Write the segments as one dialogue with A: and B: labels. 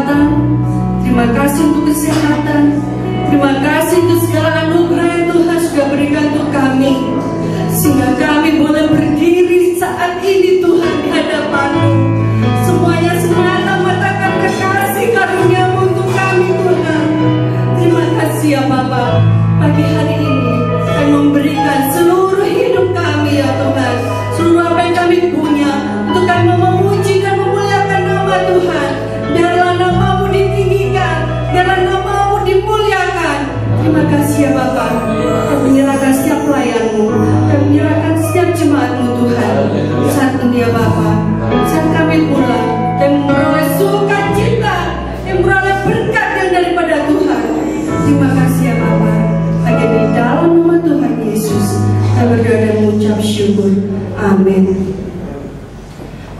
A: keselamatan, terima kasih untuk kesehatan, terima kasih untuk segala anugerah yang Tuhan sudah berikan untuk kami, sehingga kami boleh berdiri saat ini Tuhan di hadapan-Mu. Semuanya semata-mata karena kasih karunia-Mu untuk kami Tuhan. Terima kasih ya Bapa. Pagi hari ini kami memberikan seluruh hidup kami ya Tuhan, seluruh apa yang kami punya, untuk kami memuji dan memuliakan nama Tuhan. Biarlah nama-Mu ditinggikan, biarlah nama-Mu dimuliakan. Terima kasih ya Bapa. Kami menyerahkan setiap pelayan-Mu, kami menyerahkan setiap jemaat-Mu Tuhan. Saat ini ya Bapa, saat kami pulang, kami memperoleh sukacita, yang memperoleh berkat yang daripada Tuhan. Terima kasih ya Bapa. Hanya di dalam nama Tuhan Yesus kami berdoa dan mengucap syukur. Amin.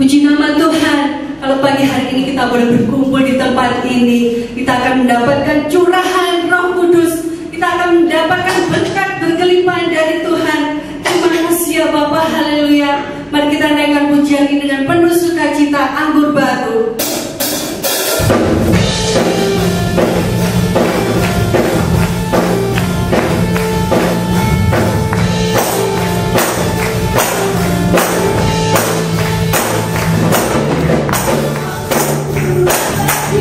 A: Puji nama Tuhan. Kalau pagi hari ini kita boleh berkumpul di tempat ini, kita akan mendapatkan curahan Roh Kudus, kita akan mendapatkan berkat berkelimpahan dari Tuhan. Terima kasih ya Bapa. Haleluya. Mari kita naikkan pujian ini dengan penuh sukacita. Anggur baru.
B: Oh,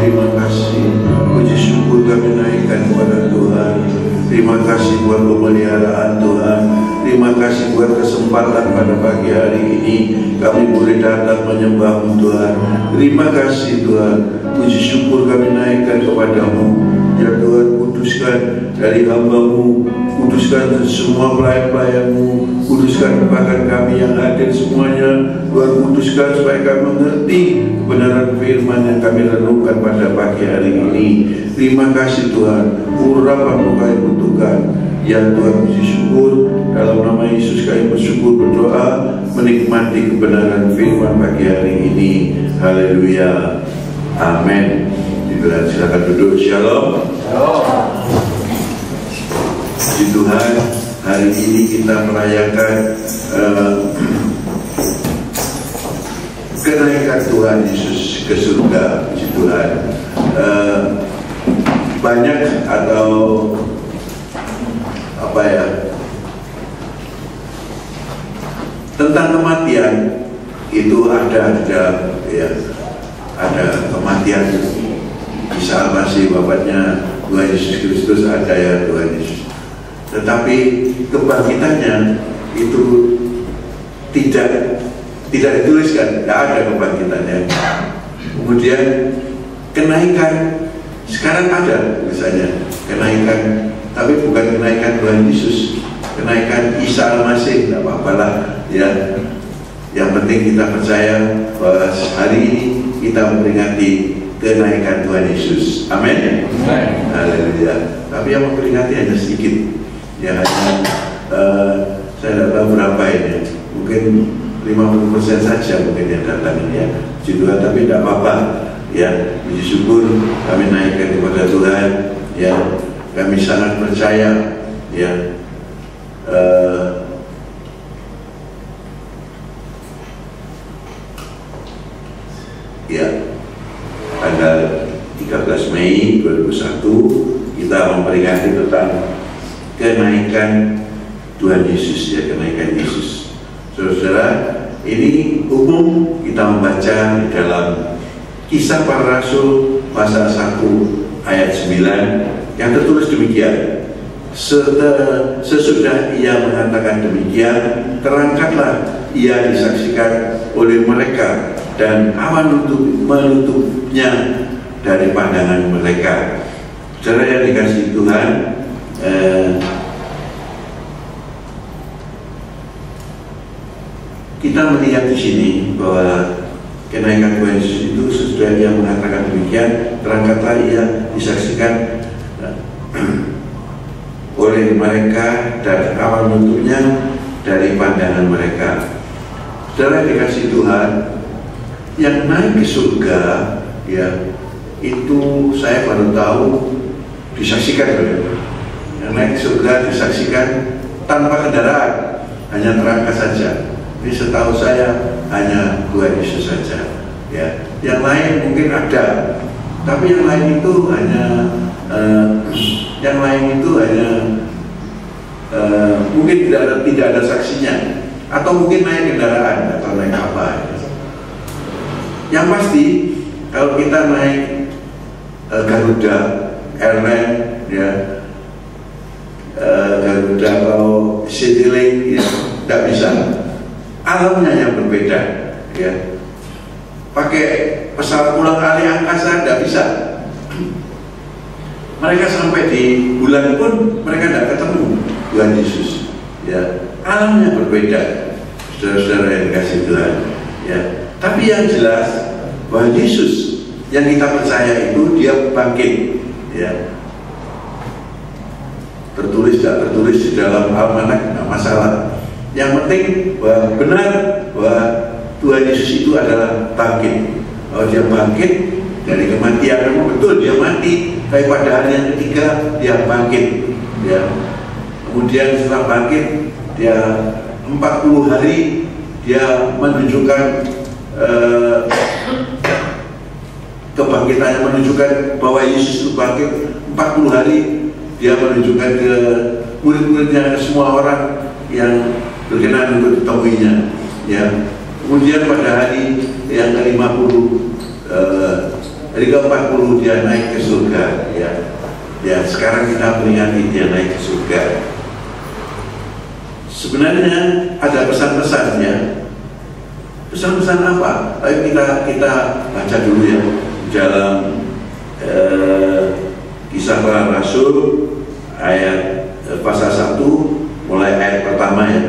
B: terima kasih. Puji syukur kami naikkan kepada Tuhan. Terima kasih buat pemeliharaan Tuhan. Terima kasih buat kesempatan pada pagi hari ini kami boleh datang menyembah-Mu Tuhan. Terima kasih Tuhan. Puji syukur kami naikkan kepadamu. Ya Tuhan, kuduskan dari hamba-Mu, kuduskan semua pelayan-pelayan-Mu, kuduskan bahkan kami yang hadir semuanya. Tuhan, kuduskan supaya kami mengerti kebenaran firman yang kami renungkan pada pagi hari ini. Terima kasih Tuhan. Urapan kami butuhkan. Ya Tuhan, puji syukur. Dalam nama Yesus kami bersyukur, berdoa, menikmati kebenaran firman pagi hari ini. Haleluya. Amin. Silakan duduk. Shalom. Puji Tuhan, hari ini kita merayakan kenaikan Tuhan Yesus ke surga. Puji Tuhan. Banyak atau apa ya, tentang kematian itu ada ya, ada kematian Isa Al-Masih, bapaknya Tuhan Yesus Kristus, ada ya Tuhan Yesus. Tetapi kebangkitannya itu tidak dituliskan, tidak ada kebangkitannya. Kemudian kenaikan sekarang ada misalnya kenaikan, tapi bukan kenaikan Tuhan Yesus, kenaikan Isa Al-Masih. Tidak apa-apalah ya. Yang penting kita percaya bahwa hari ini kita memperingati kenaikan Tuhan Yesus. Amin. Haleluya. Tapi yang memperingati hanya sedikit. Ya hanya saya tidak tahu berapa ini. Mungkin 50% saja mungkin yang datang ini ya. Juga tapi tidak apa-apa. Ya, puji syukur kami naikkan kepada Tuhan. Ya, kami sangat percaya. Ya. Ya, tanggal 13 Mei 2001 kita memperingati tentang kenaikan Tuhan Yesus, ya, kenaikan Yesus. Saudara-saudara, ini umum kita membaca di dalam Kisah Para Rasul pasal 1 ayat 9 yang tertulis demikian. Sesudah ia mengatakan demikian, terangkatlah ia disaksikan oleh mereka dan awan menutupnya dari pandangan mereka. Saudara yang dikasihi Tuhan, kita melihat di sini bahwa kenaikan Tuhan Yesus itu sesudah ia mengatakan demikian, terangkatlah ia disaksikan oleh mereka dan awan menutupnya dari pandangan mereka. Saudara yang dikasihi Tuhan, yang naik ke surga, ya, itu saya baru tahu disaksikan, yang naik ke surga disaksikan tanpa kendaraan, hanya terangkat saja. Ini setahu saya hanya Tuhan Yesus saja. Ya, yang lain mungkin ada, tapi yang lain itu hanya mungkin tidak ada saksinya, atau mungkin naik kendaraan atau naik apa. Yang pasti kalau kita naik Garuda Airline, ya, Garuda atau Citylink, ya, tidak bisa. Alamnya yang berbeda, ya. Pakai pesawat ulang alik angkasa tidak bisa. Mereka sampai di bulan pun mereka tidak ketemu Tuhan Yesus, ya. Alamnya berbeda, saudara-saudara yang dikasihi Tuhan, ya. Tapi yang jelas bahwa Yesus yang kita percaya itu dia bangkit, ya. Tertulis tidak tertulis di dalam almanak tidak masalah. Yang penting bahwa benar bahwa Tuhan Yesus itu adalah bangkit. Kalau dia bangkit dari kematian, memang betul dia mati, tapi pada hari yang ketiga dia bangkit, ya. Kemudian setelah bangkit dia 40 hari dia menunjukkan kebangkitannya, menunjukkan bahwa Yesus itu bangkit. 40 hari dia menunjukkan ke murid-muridnya, ke semua orang yang berkenan untuk ditemuinya, ya. Kemudian pada hari yang ke-50 Hari ke-40 dia naik ke surga, ya. Ya, sekarang kita peringati dia naik ke surga. Sebenarnya ada pesan-pesannya. Pesan-pesan apa? Ayo kita baca dulu ya dalam Kisah Para Rasul ayat pasal 1 mulai ayat pertama ya.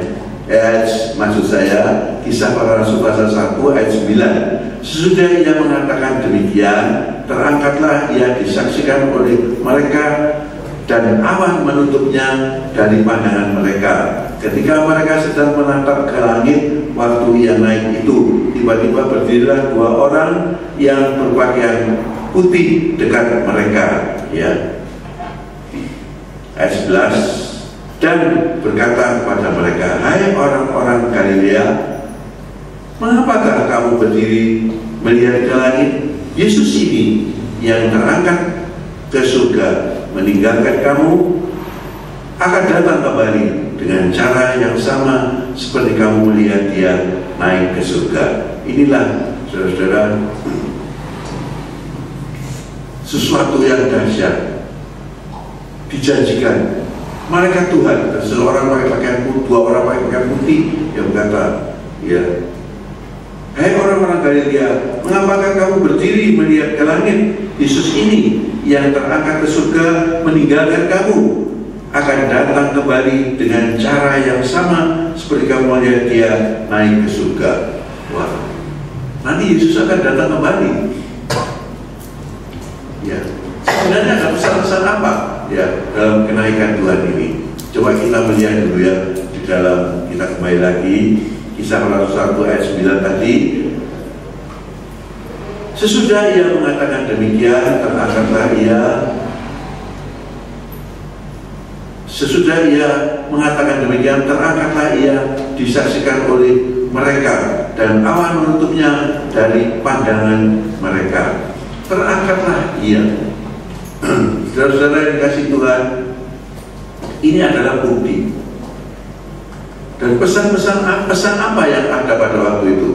B: Maksud saya Kisah Para Rasul pasal 1 ayat 9. Sesudah ia mengatakan demikian, terangkatlah ia disaksikan oleh mereka dan awan menutupnya dari pandangan mereka. Ketika mereka sedang menatap ke langit waktu ia naik itu, tiba-tiba berdirilah 2 orang yang berpakaian putih dekat mereka, ya. Ayat 11, dan berkata kepada mereka, hai orang-orang Galilea, mengapakah kamu berdiri melihat ke langit? Yesus ini yang terangkat ke surga meninggalkan kamu akan datang kembali dengan cara yang sama seperti kamu melihat dia naik ke surga. Inilah saudara-saudara sesuatu yang dahsyat dijanjikan malaikat Tuhan. Seorang pakai pakaian putih, 2 orang pakai pakaian putih yang berkata, ya, hai orang-orang Galilea, mengapakah kamu berdiri melihat ke langit? Yesus ini yang terangkat ke surga meninggalkan kamu akan datang kembali dengan cara yang sama seperti kamu melihat dia naik ke surga. Wah, nanti Yesus akan datang kembali. Ya, sebenarnya ada pesan-pesan apa ya dalam kenaikan Tuhan ini? Coba kita melihat dulu ya di dalam, kita kembali lagi Kisah Para Rasul 1 ayat 9 tadi. Sesudah ia mengatakan demikian, terangkatlah ia. Sesudah ia mengatakan demikian, terangkatlah ia disaksikan oleh mereka dan awan menutupnya dari pandangan mereka. Terangkatlah ia. Saudara-saudara yang dikasih Tuhan, ini adalah bukti. Dan pesan apa yang ada pada waktu itu?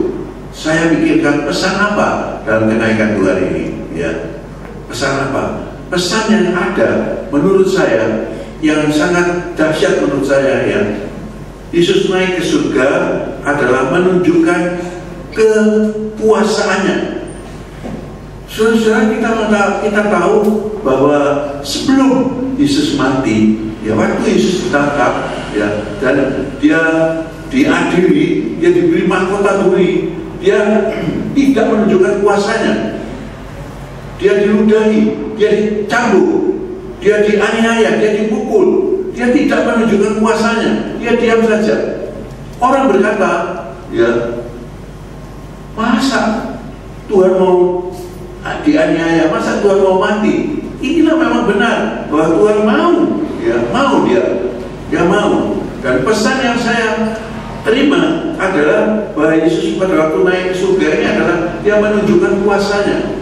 B: Saya pikirkan pesan apa dalam kenaikan Tuhan ini, ya. Pesan apa? Pesan yang ada menurut saya yang sangat dahsyat menurut saya, ya. Yesus naik ke surga adalah menunjukkan kekuasaannya. Saudara, kita tahu bahwa sebelum Yesus mati, ya, waktu Yesus ditangkap, ya, dan dia diadili, dia diberi mahkota duri, dia tidak menunjukkan kuasanya. Dia diludahi, dia dicambuk, dia dianiaya, dia dipukul, dia tidak menunjukkan kuasanya, dia diam saja. Orang berkata, ya, masa Tuhan mau dianiaya, masa Tuhan mau mati? Inilah memang benar bahwa Tuhan mau, ya, mau dia mau. Dan pesan yang saya terima adalah bahwa Yesus pada waktu naik ke surga ini adalah dia menunjukkan kuasanya.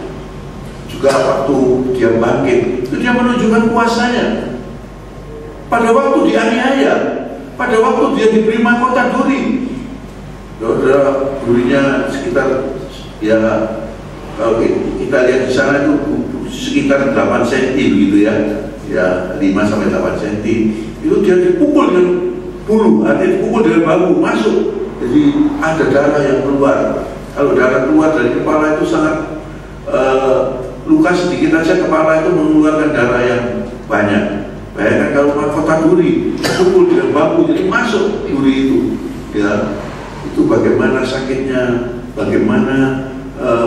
B: Juga waktu dia bangkit, itu dia menunjukkan kuasanya. Pada waktu dianiaya, pada waktu dia diberi mahkota duri, durinya sekitar, ya, kalau kita lihat di sana itu sekitar 8 cm gitu ya, ya 5-8 cm. Itu dia dipukul dengan bulu, artinya dipukul dengan bambu masuk, jadi ada darah yang keluar. Kalau darah keluar dari kepala itu sangat luka sedikit aja, kepala itu mengeluarkan darah yang banyak. Bayangkan kalau mahkota duri dipukul dengan bambu, jadi masuk duri itu, ya, itu bagaimana sakitnya, bagaimana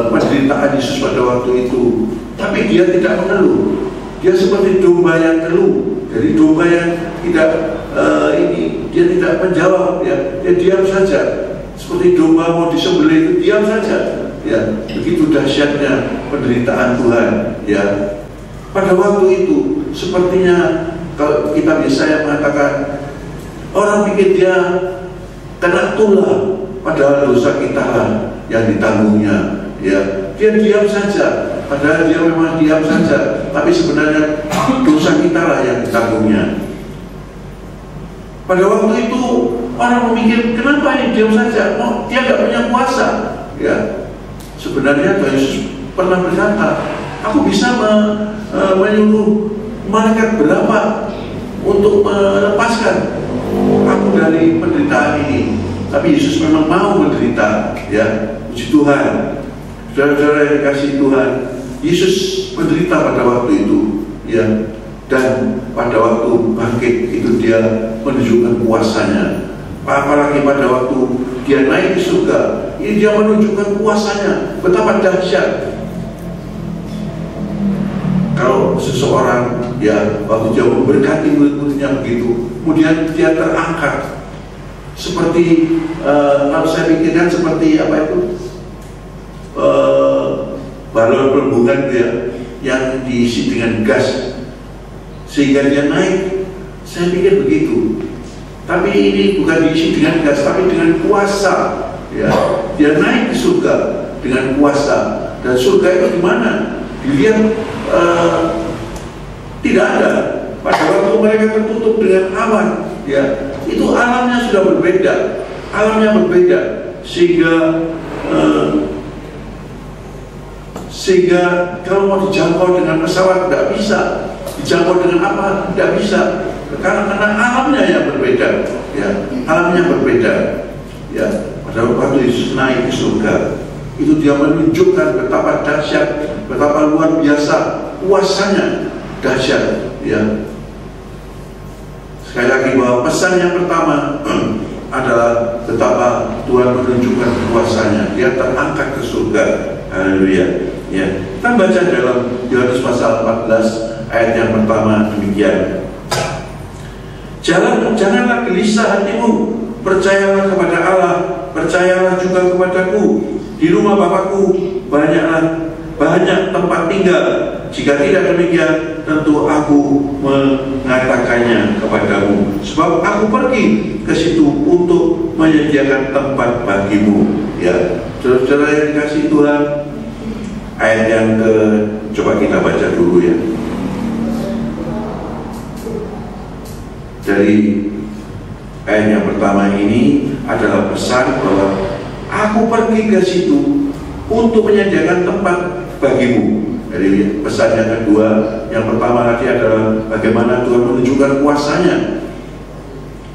B: penderitaan Yesus pada waktu itu. Tapi dia tidak mengeluh. Dia seperti domba yang keluh. Jadi domba yang tidak dia tidak menjawab, ya, dia diam saja. Seperti domba mau disembelih itu diam saja. Ya, begitu dahsyatnya penderitaan Tuhan. Ya, pada waktu itu sepertinya kalau kita Yesaya mengatakan orang pikir dia kena tulah, padahal dosa kita lah yang ditanggungnya. Ya, dia diam saja, padahal dia memang diam saja, tapi sebenarnya dosa kita lah yang ditanggungnya. Pada waktu itu orang memikir, kenapa ini diam saja? Oh, dia tidak punya kuasa. Ya, sebenarnya Tuhan Yesus pernah berkata, aku bisa menyuruh malaikat berapa untuk melepaskan aku dari penderitaan ini. Tapi Yesus memang mau menderita, ya. Puji Tuhan. Saudara-saudara yang dikasihi Tuhan, Yesus menderita pada waktu itu, ya. Dan pada waktu bangkit itu dia menunjukkan kuasanya. Apalagi pada waktu dia naik ke surga, ini dia menunjukkan kuasanya. Betapa dahsyat. Kalau seseorang, ya, waktu dia memberkati murid-muridnya begitu, kemudian dia terangkat seperti kalau saya pikirkan seperti apa itu, balon peleburan ya, yang diisi dengan gas sehingga dia naik. Saya pikir begitu. Tapi ini bukan diisi dengan gas, tapi dengan kuasa, ya. Dia naik ke surga dengan kuasa. Dan surga itu di mana? Dilihat tidak ada. Pada waktu mereka tertutup dengan awan, ya, itu alamnya sudah berbeda, sehingga kalau mau dijangkau dengan pesawat tidak bisa, dijangkau dengan apa tidak bisa, karena alamnya yang berbeda, ya, alamnya berbeda, ya. Pada waktu Yesus naik ke surga, itu dia menunjukkan betapa dahsyat, betapa luar biasa kuasanya, dahsyat, ya. Sekali lagi bahwa pesan yang pertama adalah betapa Tuhan menunjukkan kuasanya. Dia terangkat ke surga. Haleluya. Ya. Kita baca dalam Yohanes pasal 14 ayat yang pertama demikian. Janganlah gelisah hatimu, percayalah kepada Allah, percayalah juga kepadaku. Di rumah Bapakku banyak tempat tinggal. Jika tidak demikian, tentu aku mengatakannya kepadamu. Sebab aku pergi ke situ untuk menyediakan tempat bagimu. Ya, saudara-saudara yang dikasihi Tuhan, ayat yang coba kita baca dulu ya. Dari ayat yang pertama ini adalah pesan bahwa aku pergi ke situ untuk menyediakan tempat bagimu. Jadi pesan yang kedua, yang pertama tadi adalah bagaimana Tuhan menunjukkan kuasanya.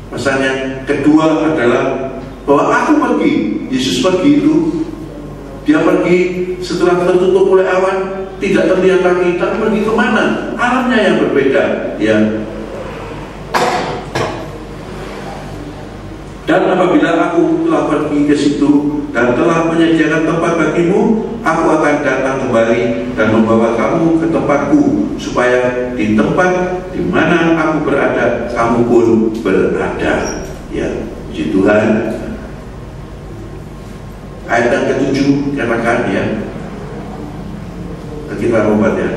B: Pesan yang kedua adalah bahwa aku pergi. Yesus pergi itu, dia pergi setelah tertutup oleh awan, tidak terlihat lagi, tapi pergi kemana? Alamnya yang berbeda, ya. Dan apabila aku telah pergi ke situ dan telah menyediakan tempat bagimu, aku akan datang kembali dan membawa kamu ke tempatku, supaya di tempat di mana aku berada, kamu pun berada. Ya, puji Tuhan. Ayat yang ke-7 katakan, ya, kita lompat ya,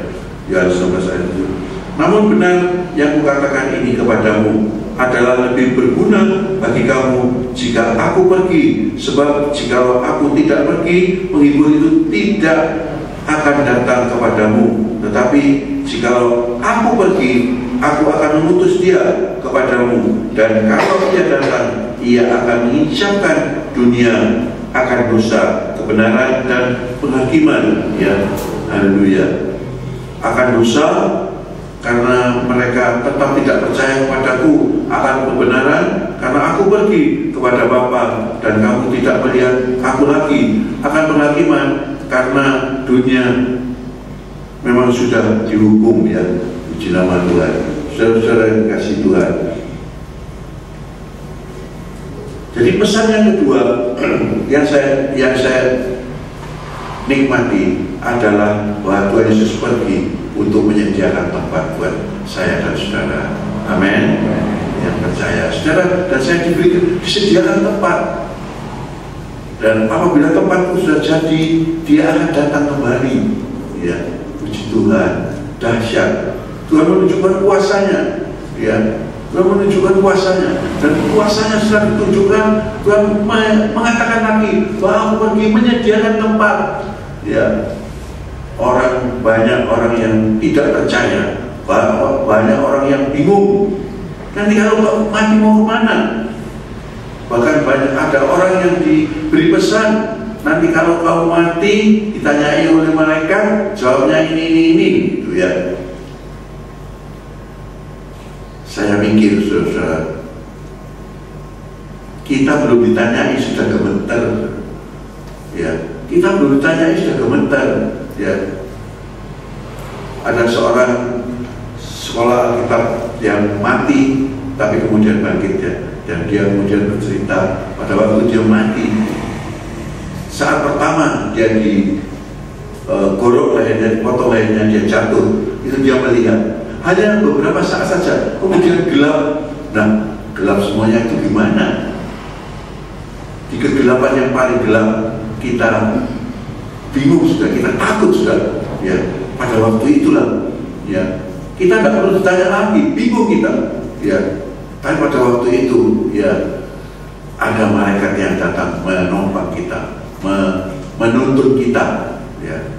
B: Yohanes 11 ayat 7. Namun benar yang kukatakan ini kepadamu adalah lebih berguna bagi kamu jika aku pergi. Sebab jika aku tidak pergi, penghibur itu tidak akan datang kepadamu. Tetapi jika aku pergi, aku akan mengutus dia kepadamu. Dan kalau dia datang, ia akan menginsapkan dunia akan dosa, kebenaran, dan penghakiman. Ya, haleluya. Akan dosa karena mereka tetap tidak percaya kepadaku, akan kebenaran karena aku pergi kepada Bapa dan kamu tidak melihat aku lagi, akan penghakiman karena dunia memang sudah dihukum. Ya, puji nama Tuhan. Saudara-saudara yang dikasihi Tuhan, jadi pesan yang kedua yang saya nikmati adalah bahwa Tuhan Yesus pergi untuk menyediakan tempat buat saya dan saudara. Amin. Yang percaya, saudara dan saya disediakan tempat. Dan apabila tempat itu sudah jadi, dia akan datang kembali. Ya, puji Tuhan, dahsyat. Tuhan menunjukkan kuasanya. Ya, Tuhan menunjukkan kuasanya, dan kuasanya sudah ditunjukkan. Tuhan mengatakan lagi bahwa aku pergi menyediakan tempat. Ya, banyak orang yang tidak percaya, banyak orang yang bingung. Nanti kalau mati mau kemana? Bahkan banyak ada orang yang diberi pesan nanti kalau kau mati ditanyai oleh malaikat, jawabnya ini gitu ya. Saya mikir, saudara, kita belum ditanyai sudah gemeter, ya. Kita belum ditanyai sudah gemeter, ya. Ada seorang sekolah Alkitab yang mati tapi kemudian bangkit, ya. Dan dia kemudian bercerita pada waktu dia mati, saat pertama dia gorok lehernya, dipotong lehernya, dia jatuh, itu dia melihat hanya beberapa saat saja, kemudian gelap. Nah, gelap semuanya itu gimana? Di kegelapan yang paling gelap kita bingung sudah, kita takut sudah, ya. Pada waktu itulah, ya, kita tidak perlu ditanya lagi, bingung kita, ya. Tapi pada waktu itu, ya, ada malaikat yang datang menopang kita, menuntun kita, ya.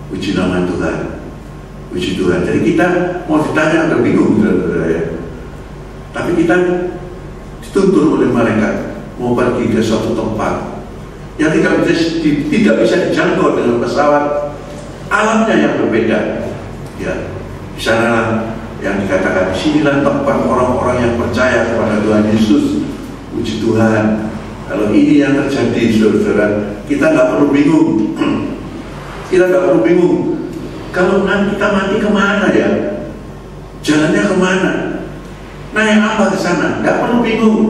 B: Puji nama Tuhan, puji Tuhan. Jadi kita mau ditanya udah bingung, saudara, ya. Tapi kita dituntun oleh malaikat mau pergi ke suatu tempat yang tidak bisa dijangkau dengan pesawat, alamnya yang berbeda, ya. Di sanalah yang dikatakan, disinilah tempat orang-orang yang percaya kepada Tuhan Yesus. Puji Tuhan. Kalau ini yang terjadi, saudara, kita nggak perlu bingung. Kita nggak perlu bingung. Kalau nanti kita mati kemana, ya? Jalannya kemana? Naik apa ke sana? Nggak perlu bingung.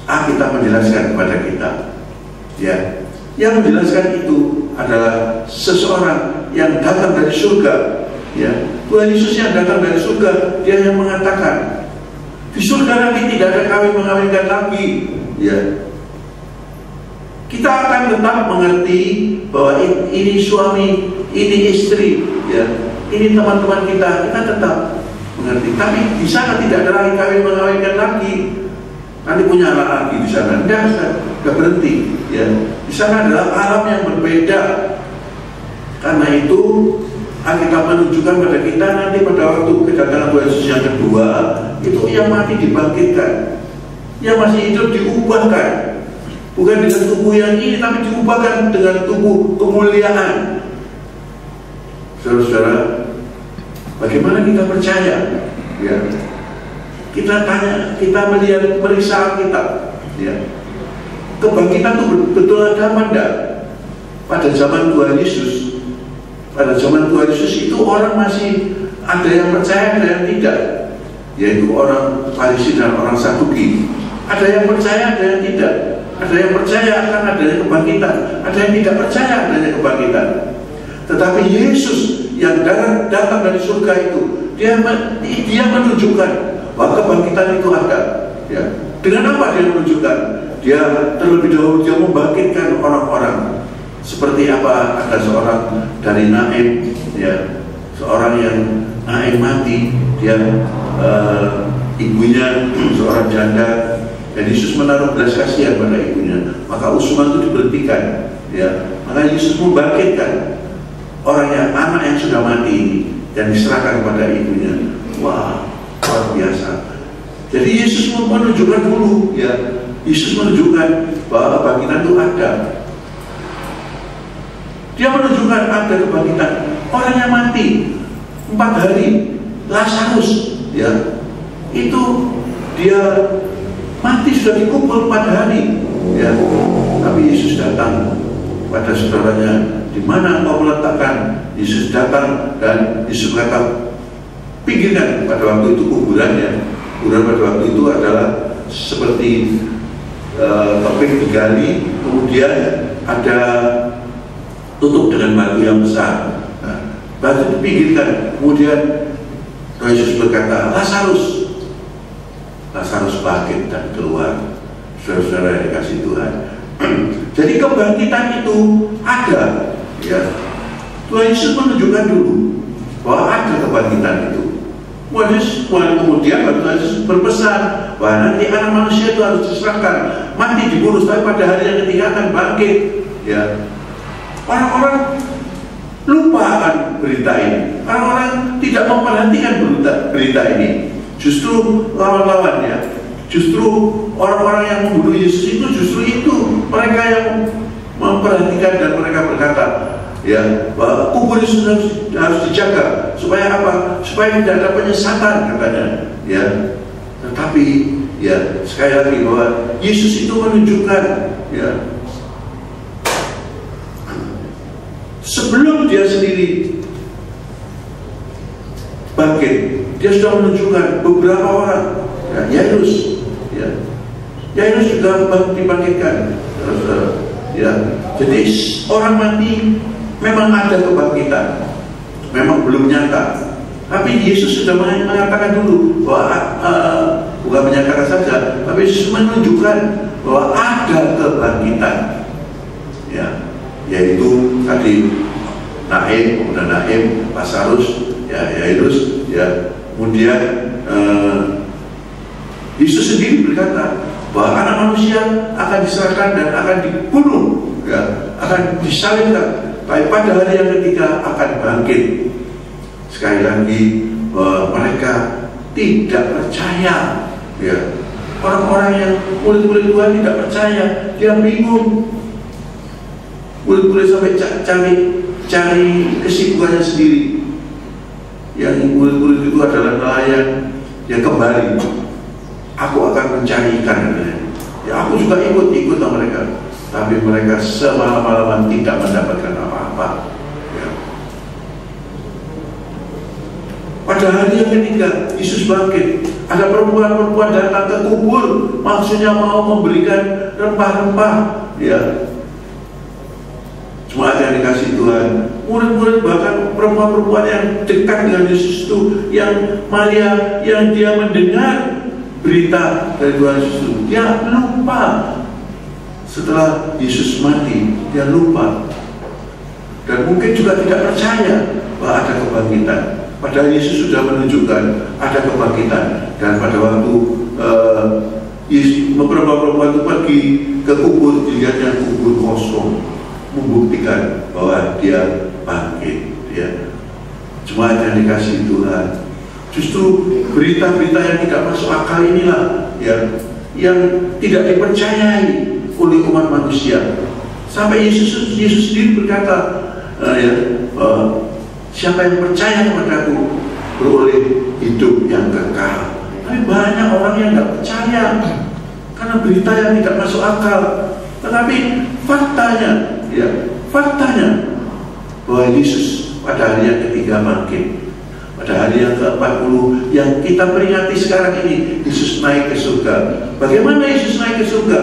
B: Kita menjelaskan kepada kita, ya. Yang menjelaskan itu adalah seseorang yang datang dari surga, ya. Tuhan Yesus yang datang dari surga, dia yang mengatakan, di surga nanti tidak ada kawin-mengawinkan lagi, ya. Kita akan tetap mengerti bahwa ini suami, ini istri, ya. Ini teman-teman kita tetap mengerti. Tapi di sana tidak ada lagi kawin-mengawinkan lagi. Nanti punya anak lagi di sana, enggak berhenti, ya. Di sana adalah alam yang berbeda. Karena itu Alkitab menunjukkan pada kita nanti pada waktu kedatangan Tuhan Yesus yang kedua, itu yang mati dibangkitkan, yang masih hidup diubahkan, bukan dengan tubuh yang ini, tapi diubahkan dengan tubuh kemuliaan. Saudara-saudara, bagaimana kita percaya, ya? Kita tanya, kita melihat, meriksa Alkitab, ya. Kebangkitan itu betul ada apa enggak? Pada zaman Tuhan Yesus, pada zaman Tuhan Yesus itu orang masih ada yang percaya, ada yang tidak, yaitu orang Farisi dan orang Saduki. Ada yang percaya, ada yang tidak. Ada yang percaya akan adanya kebangkitan, ada yang tidak percaya adanya kebangkitan. Tetapi Yesus yang datang dari surga itu, dia menunjukkan bahwa kebangkitan itu ada, ya. Dengan apa dia menunjukkan? Dia terlebih dahulu dia membangkitkan orang-orang. Seperti apa, ada seorang dari Naim, ya, seorang yang Naim mati, dia ibunya seorang janda, dan Yesus menaruh belas kasihan pada ibunya, maka usungan itu diberhentikan, ya. Maka Yesus membangkitkan orang yang anak yang sudah mati ini dan diserahkan kepada ibunya. Wah, luar biasa. Jadi Yesus menunjukkan dulu, ya. Yesus menunjukkan bahwa kebangkitan itu ada. Dia menunjukkan ada kebangkitan. Orang yang mati 4 hari, Lazarus, ya, itu dia mati sudah dikubur 4 hari, ya. Tapi Yesus datang pada saudaranya, di mana engkau meletakkan? Yesus datang dan Yesus berkata, pikirkan, pada waktu itu kuburannya. Kuburan pada waktu itu adalah seperti topik digali, kemudian ada tutup dengan batu yang besar. Nah, batu dipinggirkan, kemudian Tuhan Yesus berkata, Lazarus bangkit dan keluar. Saudara-saudara yang dikasih Tuhan. Jadi kebangkitan itu ada, ya. Tuhan Yesus menunjukkan dulu bahwa ada kebangkitan itu. Kemudian Tuhan Yesus berpesan bahwa nanti anak manusia itu harus diserahkan, mati dibunuh, tapi pada hari yang ketiga akan bangkit, ya. Orang-orang lupa akan berita ini. Orang-orang tidak memperhatikan berita ini. Justru lawan-lawannya, Justru orang-orang yang membunuh Yesus itu justru itu mereka yang memperhatikan dan mereka berkata, ya, bahwa kubur Yesus harus dijaga supaya apa? Supaya tidak ada penyesatan katanya, ya. Tetapi ya sekali lagi bahwa Yesus itu menunjukkan, ya, sebelum dia sendiri bangkit, dia sudah menunjukkan beberapa orang, ya, Yairus, ya, Yairus juga dibangkitkan, ya. Jadi orang mati memang ada kebangkitan, memang belum nyata, tapi Yesus sudah mengatakan dulu bahwa bukan menyatakan saja, tapi Yesus menunjukkan bahwa ada kebangkitan, ya, yaitu tadi Naim, kemudian Naim, Lazarus, ya, Yairus, ya. Kemudian Yesus sendiri berkata bahwa anak manusia akan diserahkan dan akan dibunuh, ya, akan disalibkan, tapi pada hari yang ketiga akan bangkit. Sekali lagi mereka tidak percaya, ya. Orang-orang yang murid-murid Tuhan tidak percaya, dia bingung. Murid-murid sampai cari kesibukannya sendiri. Yang murid-murid itu adalah nelayan yang kembali. Aku akan mencari ikan, ya, aku juga ikut sama mereka, tapi mereka semalam-malaman tidak mendapatkan apa-apa, ya. Pada hari yang ketiga Yesus bangkit, ada perempuan-perempuan datang ke kubur, maksudnya mau memberikan rempah-rempah, ya. Cuma yang dikasih Tuhan, murid-murid bahkan perempuan-perempuan yang dekat dengan Yesus itu, yang Maria, yang dia mendengar berita dari Tuhan Yesus, dia lupa. Setelah Yesus mati, dia lupa, dan mungkin juga tidak percaya bahwa ada kebangkitan. Padahal Yesus sudah menunjukkan ada kebangkitan. Dan pada waktu beberapa perempuan itu pergi ke kubur, dilihatnya kubur kosong, membuktikan bahwa dia bangkit, ya. Cuma yang dikasih Tuhan, justru berita-berita yang tidak masuk akal inilah, ya, yang tidak dipercayai oleh umat manusia. Sampai Yesus sendiri berkata, ya, siapa yang percaya kepadaku beroleh hidup yang kekal. Tapi banyak orang yang tidak percaya karena berita yang tidak masuk akal. Tetapi faktanya, ya, faktanya bahwa Yesus pada hari yang ketiga bangkit. Pada hari yang ke-40 yang kita peringati sekarang ini, Yesus naik ke surga. Bagaimana Yesus naik ke surga?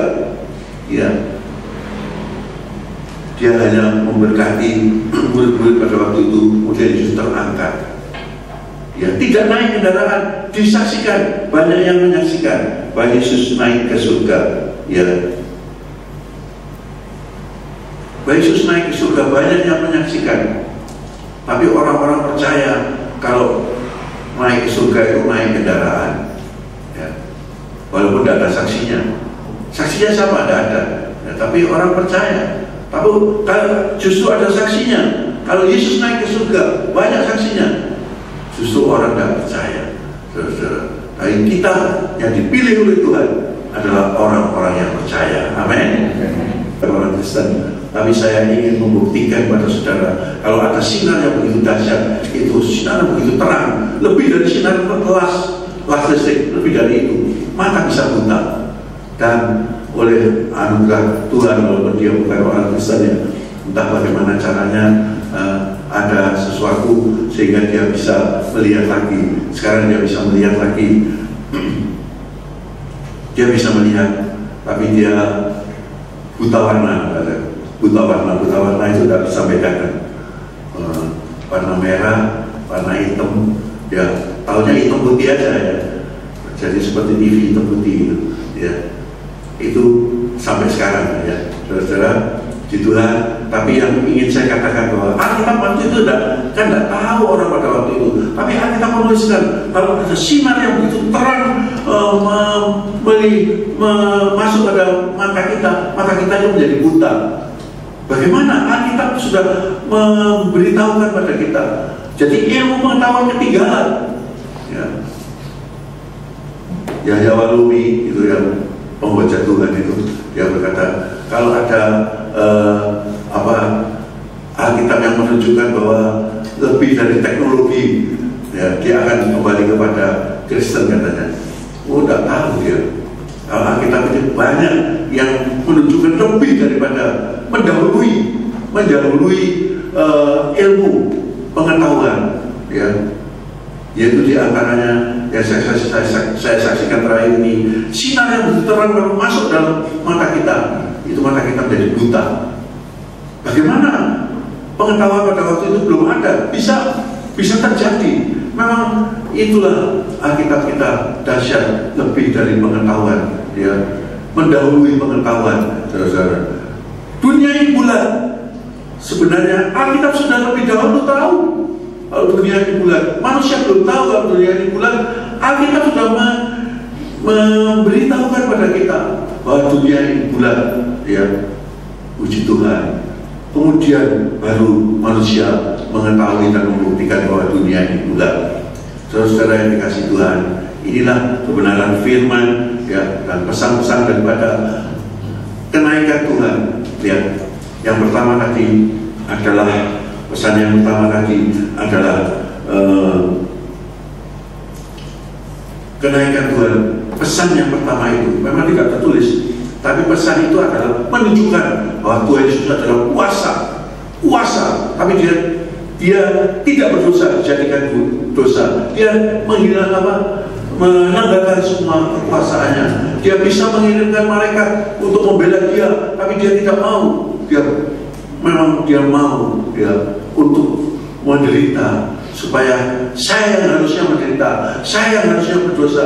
B: Ya, dia hanya memberkati murid-murid pada waktu itu, kemudian Yesus terangkat. Ya, tidak naik kendaraan, disaksikan, banyak yang menyaksikan bahwa Yesus naik ke surga. Ya, bahwa Yesus naik ke surga, banyak yang menyaksikan. Tapi orang-orang percaya kalau naik ke surga itu naik kendaraan, ya, walaupun tidak ada saksinya. Saksinya sama, tidak ada, ya, tapi orang percaya. Tapi kalau justru ada saksinya, kalau Yesus naik ke surga banyak saksinya, justru orang tidak percaya. Tapi kita yang dipilih oleh Tuhan adalah orang-orang yang percaya. Amin. Orang Kristen. Tapi saya ingin membuktikan pada saudara, kalau ada sinar yang begitu dahsyat, itu sinar yang begitu terang, lebih dari sinar kelas listrik, lebih dari itu, mata bisa buta. Dan oleh anugerah Tuhan, walaupun dia bukan orang Kristen, ya, entah bagaimana caranya, ada sesuatu sehingga dia bisa melihat lagi. Sekarang dia bisa melihat lagi, dia bisa melihat, tapi dia buta warna. Buta warna itu tidak bisa bedakan warna merah, warna hitam, ya, tahunya hitam putih aja, ya. Jadi seperti TV hitam putih gitu, ya. Itu sampai sekarang, ya, saudara-saudara di Tuhan. Tapi yang ingin saya katakan bahwa Alkitab waktu itu tidak tahu orang pada waktu itu, tapi Alkitab menuliskan kalau ada sinar yang begitu terang masuk pada mata kita itu menjadi buta. Bagaimana Alkitab sudah memberitahukan pada kita. Jadi ilmu pengetahuan ketinggalan, ya. Yahya Walumi itu yang pembaca Tuhan itu, dia berkata kalau ada Alkitab yang menunjukkan bahwa lebih dari teknologi, ya, dia akan kembali kepada Kristen katanya. Udah tahu dia. Kalau Alkitab itu banyak yang menunjukkan lebih daripada mendahului ilmu pengetahuan, ya. Yaitu diantaranya yang saya saksikan terakhir ini, sinar yang terang masuk dalam mata kita, itu mata kita menjadi buta. Bagaimana pengetahuan pada waktu itu belum ada, bisa terjadi. Memang itulah Alkitab kita dahsyat, lebih dari pengetahuan, ya, mendahului pengetahuan, saudara. Dunia ini bulat. Sebenarnya Alkitab sudah lebih dahulu tahu kalau dunia ini bulat. Manusia belum tahu kalau dunia ini bulat. Alkitab sudah memberitahukan pada kita bahwa dunia ini bulat, ya. Puji Tuhan. Kemudian baru manusia mengetahui dan membuktikan bahwa dunia ini bulat. Saudara yang dikasih Tuhan, inilah kebenaran firman, ya, dan pesan-pesan daripada kenaikan Tuhan, ya. Yang pertama tadi adalah pesan yang pertama tadi adalah kenaikan Tuhan. Pesan yang pertama itu memang tidak tertulis, tapi pesan itu adalah menunjukkan bahwa Tuhan Yesus adalah kuasa, tapi dia tidak berdosa, dijadikan dosa. Dia menanggalkan semua kekuasaannya. Dia bisa mengirimkan malaikat untuk membela dia, tapi dia tidak mau. Dia mau untuk menderita, supaya saya yang harusnya menderita, saya yang harusnya berdosa,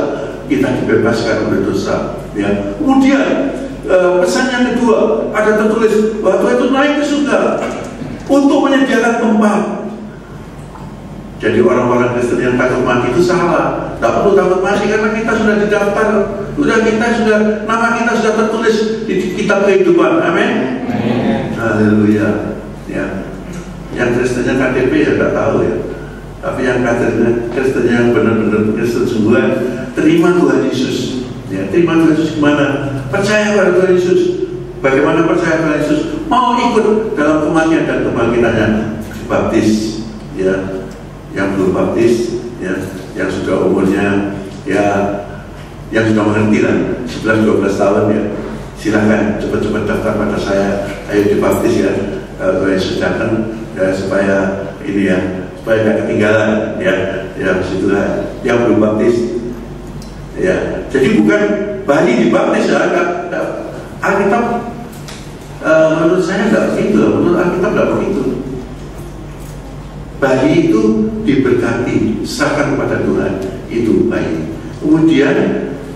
B: kita dibebaskan dari dosa, ya. Kemudian pesan yang kedua ada tertulis bahwa Tuhan itu naik ke surga untuk menyediakan tempat. Jadi orang-orang Kristen yang takut mati itu salah. Tidak perlu takut mati karena kita sudah didaftar, nama kita sudah tertulis di kitab kehidupan. Amin. Haleluya. Ya. Yang Kristennya KTP ya tidak tahu, ya. Tapi yang Kristennya yang benar-benar Kristen sungguhan, terima Tuhan Yesus. Ya, terima Tuhan Yesus gimana? Percaya pada Tuhan Yesus. Bagaimana percaya pada Yesus? Mau ikut dalam kematian dan kebangkitannya. Baptis, ya. Yang belum baptis, ya, yang sudah umurnya, ya, yang sudah mengerti lah, 11-12 tahun, ya, silakan cepat-cepat daftar pada saya, ayo dibaptis, ya, Tuhan Yesus datang, ya, supaya ini, ya, supaya tidak ketinggalan, ya, situlah yang belum baptis, ya. Jadi bukan bayi dibaptis, ya, Alkitab, menurut saya tidak begitu, menurut Alkitab tidak begitu. Bayi itu diberkati, serahkan kepada Tuhan, itu bayi. Kemudian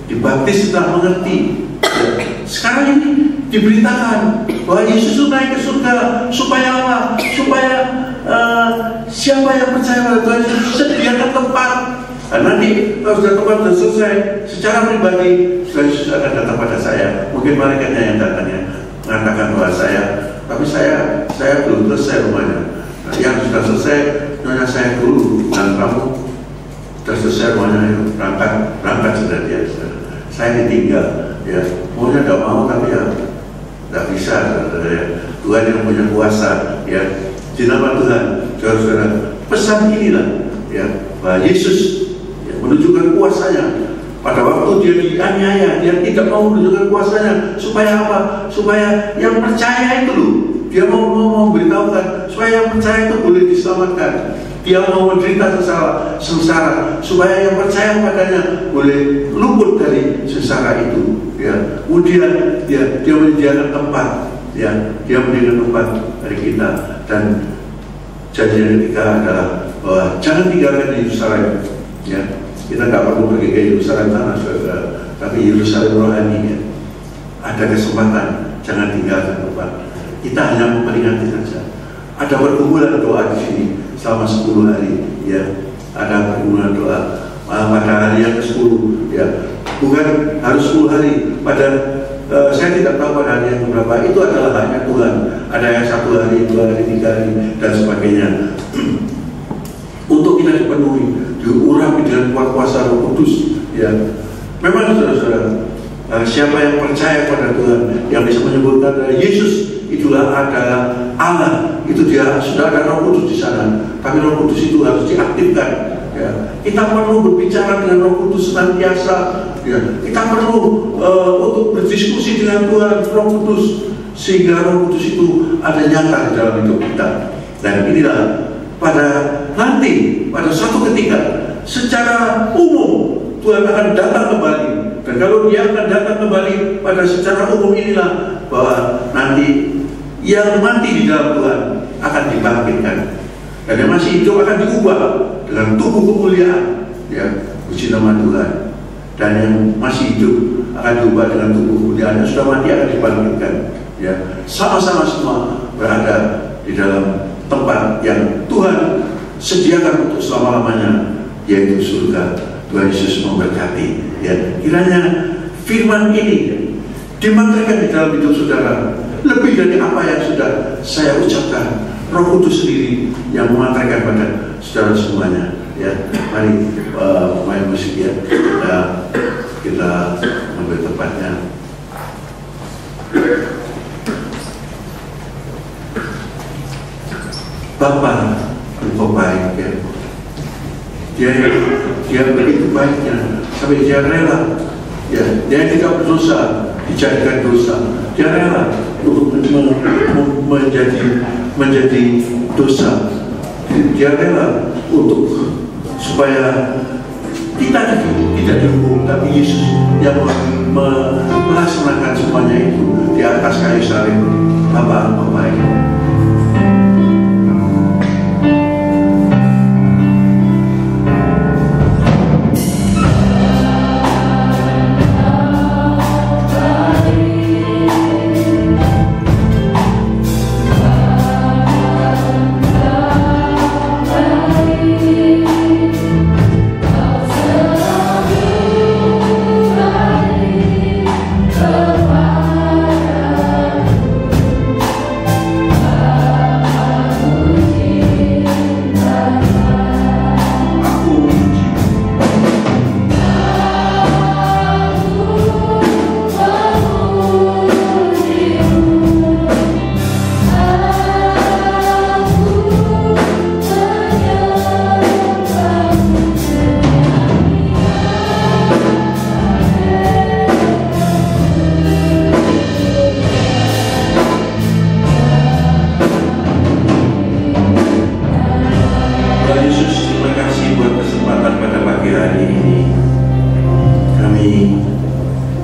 B: dibaptis setelah mengerti. Sekarang ini diberitakan bahwa Yesus itu naik ke surga supaya apa? Supaya siapa yang percaya pada Tuhan Yesus sediakan tempat. Nanti kalau sudah tempat sudah selesai, secara pribadi Tuhan Yesus akan datang pada saya. Mungkin malaikatnya yang datangnya mengatakan bahwa tapi saya belum selesai rumahnya. Yang sudah selesai, nyonya saya dulu, dan kamu sudah selesai rumahnya, berangkat sudah dia. Saya ditinggal, ya. Maunya tidak mau, tapi ya tidak bisa, ya. Tuhan yang punya kuasa, ya. Di nama Tuhan, saudara-saudara, pesan inilah, ya, bahwa Yesus, ya, menunjukkan kuasanya. Pada waktu dia dianiaya, dia tidak mau menunjukkan kuasanya. Supaya apa? Supaya yang percaya itu loh, dia mau memberitahukan supaya yang percaya itu boleh diselamatkan. Dia mau menderita sengsara supaya yang percaya padanya boleh luput dari sengsara itu, ya. Kemudian dia menyediakan tempat, ya. Dia menyediakan tempat dari kita. Dan janji yang ketiga adalah bahwa jangan tinggalkan Yerusalem, ya. Kita tidak perlu pergi ke Yerusalem tanah, saudara, tapi Yerusalem rohani, ya. Ada kesempatan, jangan tinggalkan tempat. Kita hanya memperingati saja. Ada pergumulan doa di sini selama 10 hari, ya. Ada pergumulan doa pada hari yang ke-10, ya. Bukan harus 10 hari. Saya tidak tahu pada hari yang berapa. Itu adalah haknya Tuhan. Ada yang 1 hari, 2 hari, 3 hari, dan sebagainya. Untuk kita dipenuhi, diurapi dengan kuat kuasa Roh Kudus, ya. Memang saudara-saudara, siapa yang percaya pada Tuhan, yang bisa menyebutkan Yesus itulah adalah Allah, itu dia sudah ada Roh Kudus di sana. Tapi Roh Kudus itu harus diaktifkan. Ya. Kita perlu berbicara dengan Roh Kudus senantiasa. Ya. Kita perlu untuk berdiskusi dengan Tuhan, Roh Kudus, sehingga Roh Kudus itu ada nyata di dalam hidup kita. Dan inilah pada suatu ketika secara umum Tuhan akan datang kembali. Dan kalau dia akan datang kembali pada secara umum inilah bahwa nanti yang mati di dalam Tuhan akan dibangkitkan, dan yang masih hidup akan diubah dengan tubuh kemuliaan, ya, puji nama Tuhan. Dan yang masih hidup akan diubah dengan tubuh kemuliaan, yang sudah mati akan dibangkitkan, ya. Sama-sama semua berada di dalam tempat yang Tuhan sediakan untuk selama-lamanya, yaitu surga. Tuhan Yesus memberkati. Ya, kiranya firman ini dimantarkan di dalam hidup saudara lebih dari apa yang sudah saya ucapkan. Roh Kudus sendiri yang memantarkan pada saudara semuanya. Ya, mari main musik ya. Kita ambil tempatnya. Bapa, Engkau baik, ya. Dia begitu baiknya sampai dia rela, ya, dia tidak berdosa dijadikan dosa, dia rela untuk menjadi dosa, dia rela untuk supaya kita tidak dihukum, tapi Yesus yang melaksanakan semuanya itu di atas kayu salib. Bapa, Engkau baik.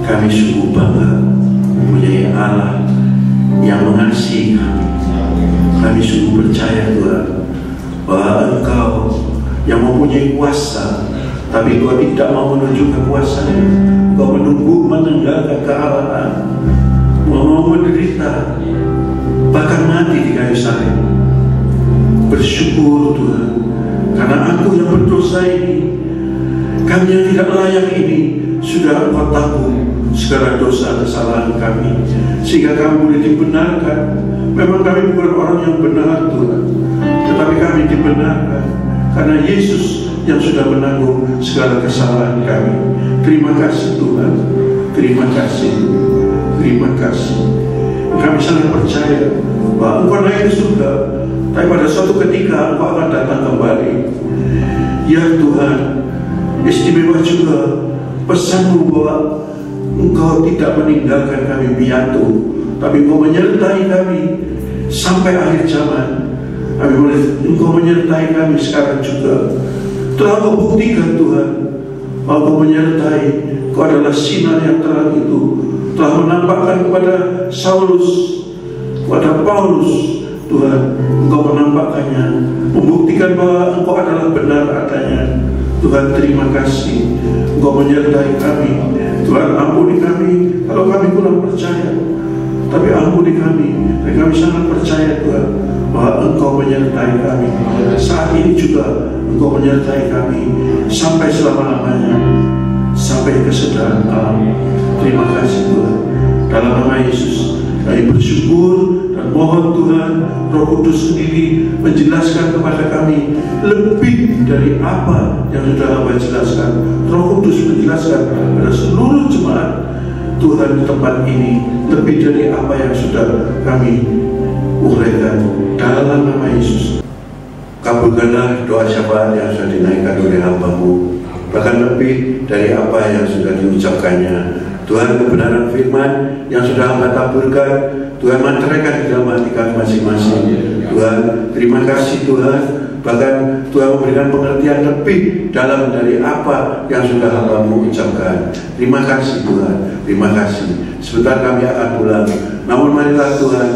B: Kami sungguh bangga mempunyai Allah yang mengasihi kami. Kami sungguh percaya Tuhan bahwa Engkau yang mempunyai kuasa, tapi Engkau tidak mau menunjukkan kuasanya. Engkau menunggu meninggalkan kealahan, mau menderita, bahkan mati di kayu salib. Bersyukur Tuhan, karena aku yang berdosa ini, kami yang tidak layak ini, sudah Engkau tanggung segala dosa kesalahan kami, sehingga kami boleh dibenarkan. Memang kami bukan orang yang benar Tuhan, tetapi kami dibenarkan karena Yesus yang sudah menanggung segala kesalahan kami. Terima kasih Tuhan, terima kasih, terima kasih. Kami sangat percaya bahwa Engkau naik ke surga, tapi pada suatu ketika Engkau akan datang kembali. Ya Tuhan, istimewa juga pesanmu bahwa Engkau tidak meninggalkan kami piatu, tapi Engkau menyertai kami sampai akhir zaman. Engkau menyertai kami sekarang juga. Telah Engkau buktikan Tuhan bahwa Engkau menyertai. Engkau adalah sinar yang terang itu, telah menampakkan kepada Saulus, kepada Paulus. Tuhan, Engkau menampakkannya, membuktikan bahwa Engkau adalah benar adanya. Tuhan, terima kasih. Engkau menyertai kami. Tuhan, ampuni kami kalau kami kurang percaya, tapi ampuni kami, dan kami sangat percaya Tuhan bahwa Engkau menyertai kami. Saat ini juga Engkau menyertai kami sampai selama-lamanya, sampai kesudahan alam. Terima kasih Tuhan. Dalam nama Yesus Kami bersyukur dan mohon Tuhan Roh Kudus sendiri menjelaskan kepada kami lebih dari apa yang sudah Hamba jelaskan. Roh Kudus menjelaskan pada seluruh jemaat Tuhan di tempat ini lebih dari apa yang sudah kami uraikan dalam nama Yesus. Kabulkanlah doa syafaat yang sudah dinaikkan oleh hamba-Mu, bahkan lebih dari apa yang sudah diucapkannya. Tuhan, kebenaran firman yang sudah Hamba taburkan, Tuhan manteraikan di dalam hati kami masing-masing. Tuhan, terima kasih Tuhan, bahkan Tuhan memberikan pengertian lebih dalam dari apa yang sudah Hamba-Mu ucapkan. Terima kasih Tuhan, terima kasih. Sebentar kami akan pulang, namun marilah Tuhan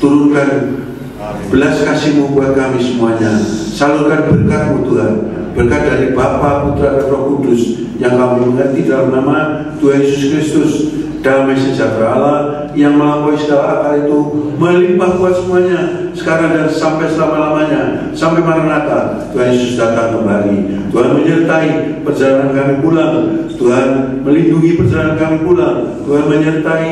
B: turunkan belas kasih-Mu buat kami semuanya. Salurkan berkat-Mu Tuhan, berkat dari Bapa, Putra, dan Roh Kudus yang kami mengerti dalam nama Tuhan Yesus Kristus. Damai sejahtera Allah yang melampaui segala akal itu melimpah buat semuanya sekarang dan sampai selama-lamanya, sampai Maranatha Tuhan Yesus datang kembali. Tuhan menyertai perjalanan kami pulang, Tuhan melindungi perjalanan kami pulang, Tuhan menyertai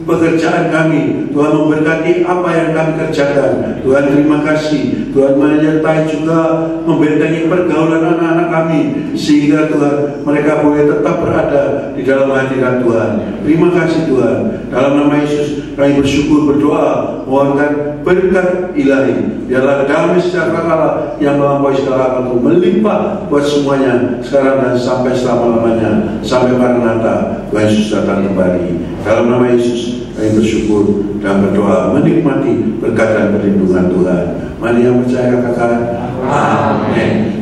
B: pekerjaan kami, Tuhan memberkati apa yang kami kerjakan. Tuhan, terima kasih. Tuhan menyertai juga membentengi pergaulan anak-anak kami, sehingga Tuhan mereka boleh tetap berada di dalam hadirat Tuhan. Terima kasih Tuhan. Dalam nama Yesus kami bersyukur, berdoa, mohonkan berkat ilahi. Biarlah damai sejahtera Allah yang melampaui segala akal itu melimpah buat semuanya sekarang dan sampai selama-lamanya, sampai Maranatha Tuhan Yesus datang kembali. Dalam nama Yesus kami bersyukur dan berdoa, menikmati berkat dan perlindungan Tuhan. Mari yang percaya katakan amin.